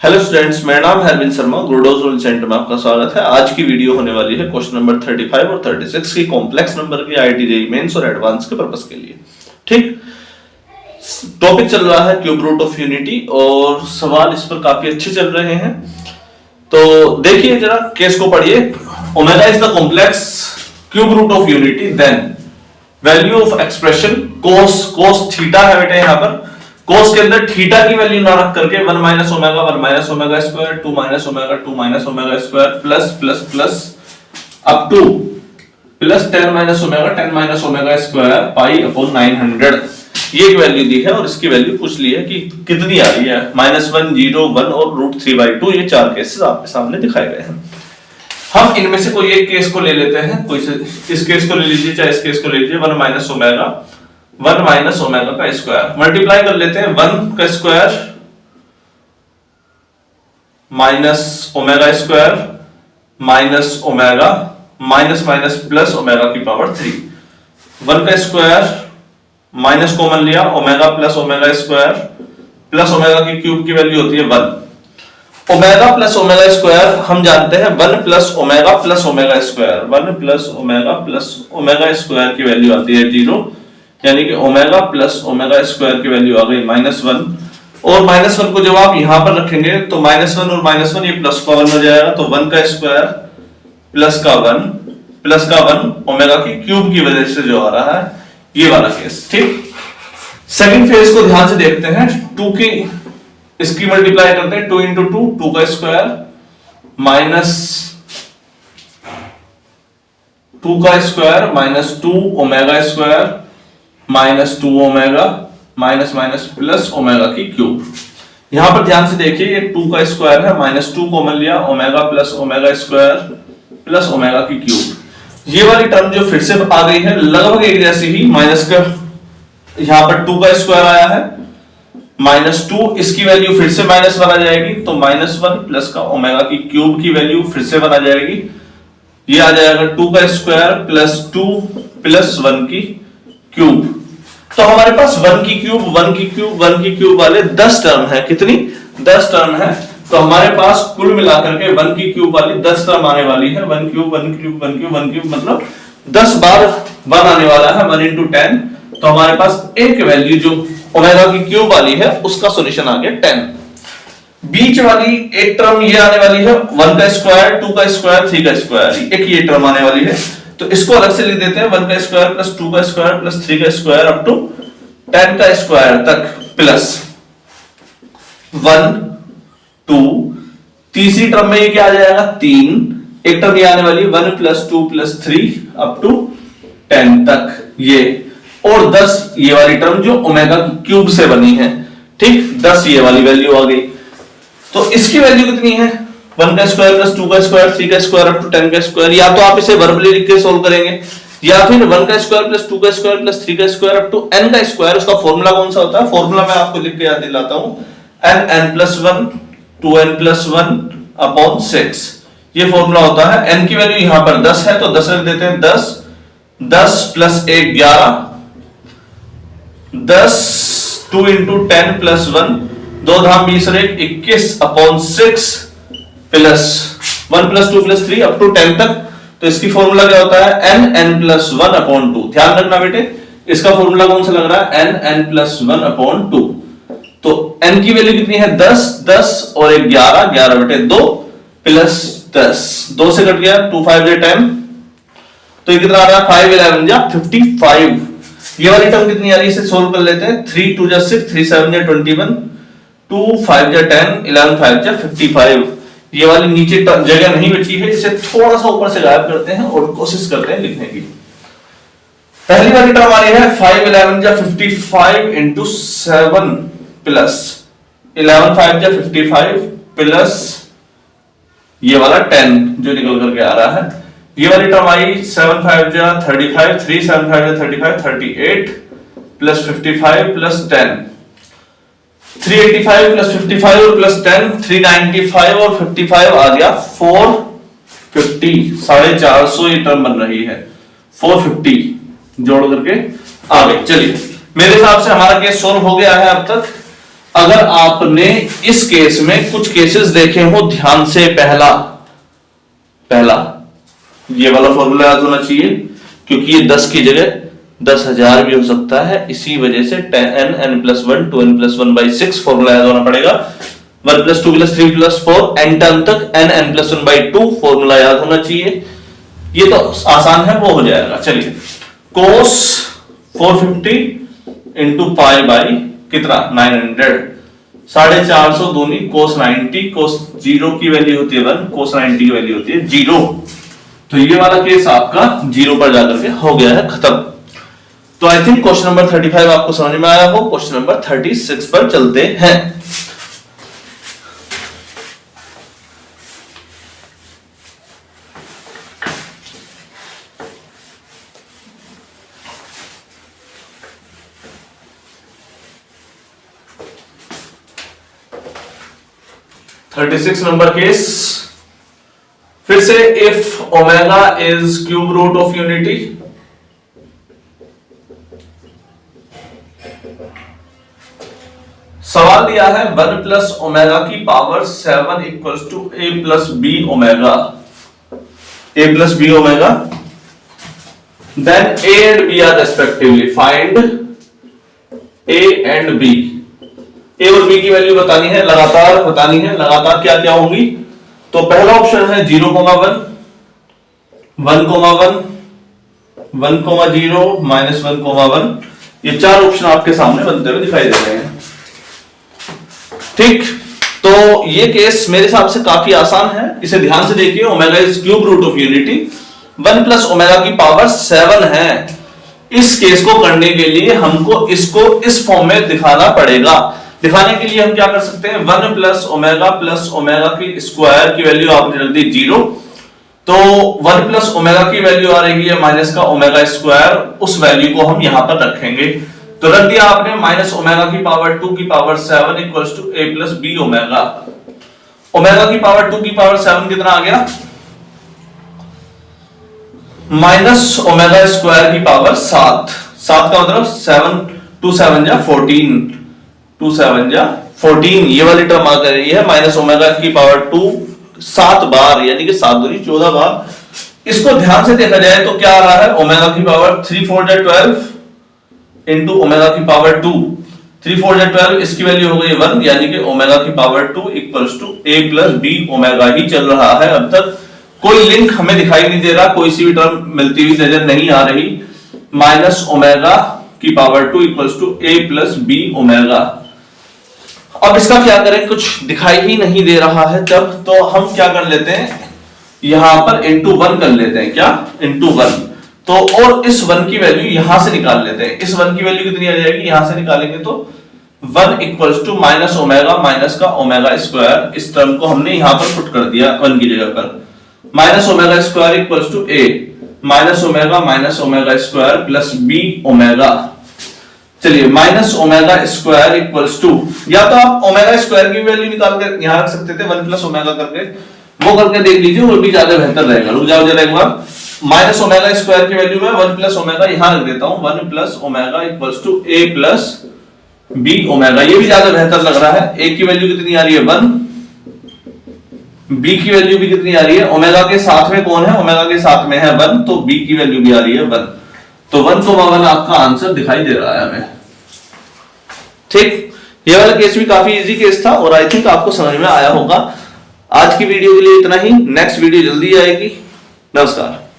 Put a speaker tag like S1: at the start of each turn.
S1: Hello students, मेरा नाम है अरविंद शर्मा। ग्रोडोज रूल सेंटर में आपका स्वागत है। आज की वीडियो होने वाली है क्वेश्चन नंबर 35 और 36 की कॉम्प्लेक्स नंबर की आईआईटी जेईई मेंस और एडवांस के पर्पस के लिए। ठीक, टॉपिक चल रहा है क्यूब रूट ऑफ यूनिटी और सवाल इस पर काफी अच्छे चल रहे हैं। तो देखिए जरा केस को पढ़िए। Omega is the complex cube root of unity, then value of expression cos theta है बेटा। यहां पर कोस के अंदर थीटा की वैल्यू ना रख करके 1 minus omega square 2 minus omega square plus up two plus 10 minus omega square pi upon 900 ये एक वैल्यू दी है और इसकी वैल्यू पूछ ली है कि कितनी आ रही है। -1, 0, 1 और √3/2 ये चार केसेस आपके सामने दिखाए गए हैं। हम इनमें से कोई एक केस को ले लेते हैं। कोई इस केस को ले लीजिए, चाहे इस केस को ले लीजिए। 1 माइनस ओमेगा का स्क्वायर मल्टीप्लाई कर लेते हैं। 1 का square minus omega square minus omega minus plus omega की पावर 3। 1 का स्क्वायर माइनस कॉमन लिया, omega plus omega square plus omega की क्यूब की वैल्यू होती है 1। ओमेगा प्लस ओमेगा स्क्वायर हम जानते हैं 1 plus omega square. 1 plus omega square की वैल्यू आती है 0, यानी कि ओमेगा प्लस ओमेगा स्क्वायर की वैल्यू आ गई -1। और -1 को जब आप यहां पर रखेंगे तो -1 और -1 ये प्लस का 1 हो जाएगा। तो 1 का स्क्वायर प्लस का 1 ओमेगा की क्यूब की वजह से जो आ रहा है ये वाला केस। ठीक, सेकंड फेज को ध्यान से देखते हैं। 2 की इसकी मल्टीप्लाई करते हैं। 2 × 2 का स्क्वायर माइनस 2 का square -2 omega square -2 omega minus plus omega की क्यूब। यहां पर ध्यान से देखिए, ये 2 का स्क्वायर है, -2 कॉमन लिया, omega plus omega square plus omega की क्यूब। ये वाली टर्म जो फिर से आ गई है लगभग एक जैसी ही। माइनस का यहां पर 2 का स्क्वायर आया है -2, इसकी वैल्यू फिर से -1 आ जाएगी। तो -1 प्लस का ओमेगा की क्यूब की वैल्यू फिर से 1 आ जाएगी। ये आ जाएगा 2 का स्क्वायर प्लस 2 प्लस 1 की क्यूब। तो हमारे पास 1 की क्यूब वाले 10 टर्म है। कितनी? 10 टर्म है। तो हमारे पास कुल मिलाकर के 1 की क्यूब वाली 10 टर्म आने वाली है। 1 क्यूब मतलब 10 बार 1 आने वाला है, 1 × 10। तो हमारे पास एक वैल्यू जो ओमेगा की क्यूब वाली है उसका सॉल्यूशन आ गया 10। बीच वाली एक टर्म ये आने वाली है 1 का स्क्वायर 2 का स्क्वायर 3 का स्क्वायर, एक ये टर्म आने वाली है। तो इसको अलग से लिख देते हैं। 1 का स्क्वायर प्लस 2 का स्क्वायर प्लस 3 का स्क्वायर अप टू 10 का स्क्वायर तक प्लस 1 2। तीसरी टर्म में ये क्या आ जाएगा 3। एक टर्म ये आने वाली 1 + 2 + 3 अप टू 10 तक ये, और 10 ये वाली टर्म जो ओमेगा क्यूब से बनी है। ठीक, 10 ये वाली वैल्यू आ गई। तो इसकी वैल्यू कितनी है? 1 का स्क्वायर प्लस 2 का स्क्वायर 3 का स्क्वायर अप टू 10 का स्क्वायर। या तो आप इसे वर्बली लिख के सोल्व करेंगे, या फिर 1 का स्क्वायर प्लस 2 का स्क्वायर प्लस 3 का स्क्वायर अप टू n का स्क्वायर। उसका फॉर्मूला कौन सा होता है? फॉर्मूला मैं आपको लिख के याद दिलाता हूं। n + 1 2n + 1 अपॉन 6 ये फॉर्मूला होता है। n की वैल्यू यहां पर 10 है तो 10 रख देते हैं। 10 + 1 11, 10 2 × 10 + 1 2 धाम 20 और 1 21 अपॉन 6 प्लस 1 + 2 + 3 अप टू 10 तक। तो इसकी फॉर्मूला क्या होता है? n + 1 upon 2। ध्यान रखना बेटे, इसका फॉर्मूला कौन सा लग रहा है? n + 1 upon 2। तो n की वैल्यू कितनी है? 10 और 1 11 बेटे 2 प्लस 10, 2 से कट गया 2 5 = 10। तो ये कितना आ रहा है? 5 11 = 55। ये वाली टर्म कितनी आ रही है? इसे सोल्व कर लेते हैं। 3 2 = 6, 3 7 = 21, 2 5 = 10, 11 5 = 55। ये वाली नीचे जगह नहीं बची है, इसे थोड़ा सा ऊपर से गायब करते हैं और कोशिश करते हैं लिखने की। पहली वाली टर्म आ रही है 5 11 = 55 × 7 प्लस 11 5 = 55 प्लस ये वाला 10 जो निकल करके आ रहा है। ये वाली टर्म आई 7 5 = 35, 3 7 5 = 35 38 प्लस 55 प्लस 10, 385 प्लस 55 और प्लस 10 395 और 55 आ गया 450। 450 ये टर्म बन रही है। 450 जोड़ करके आ गई। चलिए, मेरे हिसाब से हमारा केस सोल्व हो गया है अब तक। अगर आपने इस केस में कुछ केसेस देखे हो ध्यान से, पहला ये वाला फॉर्मूला याद होना चाहिए, क्योंकि ये 10 की जगह 10,000 भी हो सकता है, इसी वजह से n n plus 1 2n plus 1 by 6 formula याद होना पड़ेगा। 1 plus 2 plus 3 plus 4 n term तक n n plus 1 by 2 formula याद होना चाहिए। ये तो आसान है, वो हो जाएगा। चलिए, cos 450 इंटू पाई बाई कितना 900, 450 दूनी cos 90, cos 0 की वैल्यू होती है 1, cos 90 की वैल्यू होती है 0। तो ये वाला केस आपका 0 पर जाकर के हो गया है, खत्म। तो आई थिंक क्वेश्चन नंबर 35 आपको समझ में आया हो। क्वेश्चन नंबर 36 पर चलते हैं। नंबर केस, फिर से if omega is cube root of unity, सवाल दिया है 1 प्लस ओमेगा की power 7 equals to a plus B omega, then a and b are respectively, find a and b। a और b की वैल्यू बतानी है, लगातार बतानी है, लगातार क्या क्या होंगी। तो पहला ऑप्शन है 0,1, 1,1, 1,0 माइनस 1,1। ये चार ऑप्शन आपके सामने बनते हुए दिखाई दे रहे हैं। ठीक, तो ये केस मेरे हिसाब से काफी आसान है, इसे ध्यान से देखिए। Omega is cube root of unity, 1 plus omega की पावर 7 है। इस केस को करने के लिए हमको इसको इस फॉर्म में दिखाना पड़ेगा। दिखाने के लिए हम क्या कर सकते हैं, 1 प्लस ओमेगा की स्क्वायर की वैल्यू आपने रख दी 0, तो 1 प्लस ओमेगा की वैल्यू आ रही है माइनस का ओमेगा स्क्वायर, उस वैल्यू को हम यहां पर रखेंगे। तो रख दिया आपने माइनस ओमेगा की पावर 2 की power 7 equals to a plus B omega. Omega की पावर 2 की पावर 7 कितना आ गया, माइनस ओमेगा स्क्वायर की पावर 7। 7 का मतलब 7 2 7 जा 14, 2 7 जा 14, ये वाली टर्म आ रही है माइनस ओमेगा की पावर 2 7 बार, यानी कि 7 दूनी 14 बार। इसको ध्यान से देखा जाए तो क्या आ रहा है, ओमेगा की पावर 3 4 जा 12 इंटू ओमेगा की पावर 2, 3 4 जा 12, इसकी वैल्यू हो गई 1, यानी कि ओमेगा की power 2 equals to a plus B omega ही चल रहा है। अब तक कोई लिंक हमें दिखाई नहीं दे रहा, कोई सी भी टर्म मिलती हुई नजर नहीं आ रही। माइनस ओमेगा की power 2 equals to a plus B omega. अब इसका क्या करें, कुछ दिखाई ही नहीं दे रहा है जब, तो हम क्या कर लेते हैं, यहां पर इंटू 1 कर लेते हैं। क्या, इंटू 1। तो और इस 1 की वैल्यू यहां से निकाल लेते हैं। इस 1 की वैल्यू कितनी आ जाएगी, यहां से निकालेंगे तो 1 equals to minus omega minus का ओमेगा स्क्वायर। इस टर्म को हमने यहां पर पुट कर दिया 1 की जगह पर। Minus omega square equals to a minus omega square plus b omega. चलिए, minus omega square equals to, या तो आप ओमेगा स्क्वायर की वैल्यू निकाल कर यहां रख सकते थे 1 प्लस ओमेगा करके, वो करके देख लीजिए, वो भी ज्यादा बेहतर रहेगा। रुक जाओ जरा एक बार, माइनस ओमेगा स्क्वायर की वैल्यू में 1 प्लस ओमेगा यहां रख देता हूं, 1 plus omega equals to a plus b omega. ये भी ज्यादा बेहतर लग रहा है। a की वैल्यू कितनी आ रही है 1, b की वैल्यू भी कितनी आ रही है, ओमेगा के साथ में कौन है, ओमेगा के साथ में है 1, तो b की वैल्यू भी आ रही है 1। तो 1,1 आपका आंसर दिखाई दे रहा है हमें। ठीक, ये वाला केस भी काफी इजी केस था और आई थिंक आपको समझ में आया होगा। आज की वीडियो के लिए इतना ही, नेक्स्ट वीडियो जल्दी आएगी। नमस्कार।